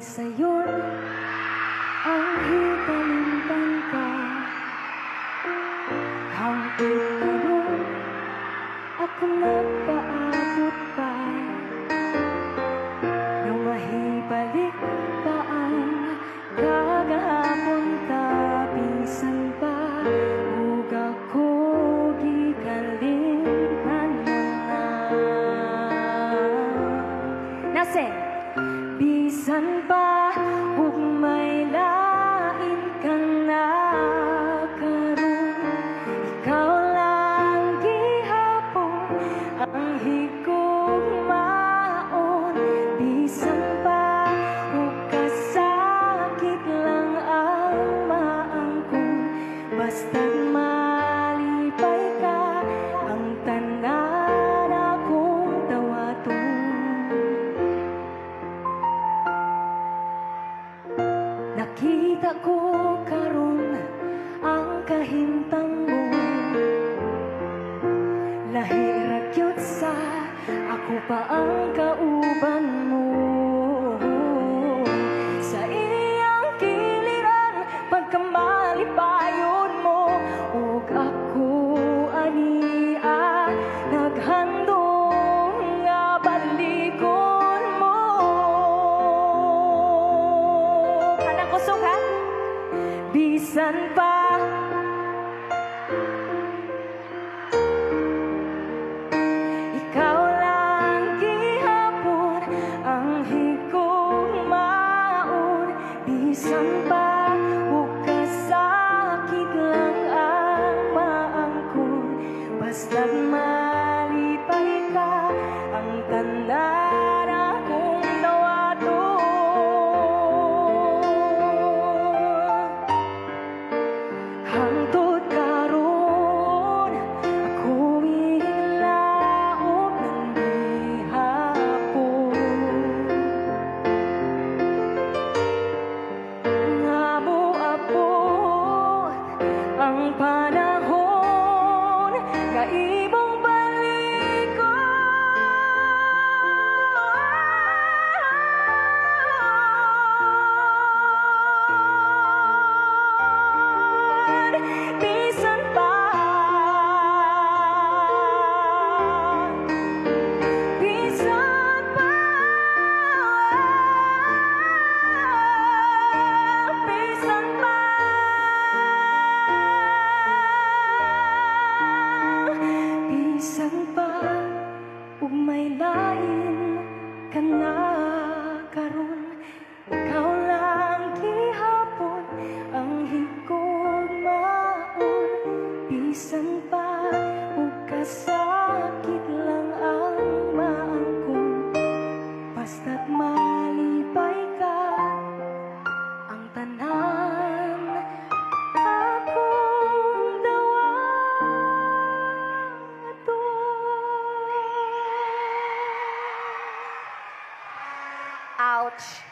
sayon ang hitalimtan ka. Hanggang ngayon ako nagpaabot pa nang mahibalik pa ang kagahapon ka. Pinsan pa ug ako gikalimtan mo na. Nase bisan pa ug may lain ka na karon, ikaw lang gihapon ang higugmaon. Bisan pa ug kasakit lang ang maangkon, basta't malipay ka ang tanan akong dawaton. Nakita ko karon ang kahimtang mo, lahi ra gyud sa ako pa ang kauban mo. Sa iyang kiliran pagkamalipayon mo, ug ako ania naghandom nga balikon mo. Kanang kusog ha? Bisan pa ikaw lang gihapon ang higugmaon. Bisan pa ug kasakit lang ang maangkon, basta't malipay ka ang tanan akong dawaton. Hangtod karon ako ilaot ng gihapon, nabuabot ang panahon nga imong balikon. Bisan pa, bisan pa, bisan pa, bisan pa ug may lain ka na karon, ikaw lang gihapon ang higugmaon. Bisan pa ug kasakit lang ang maangkon, basta't malipay ka ang tanan akong dawaton. Ouch.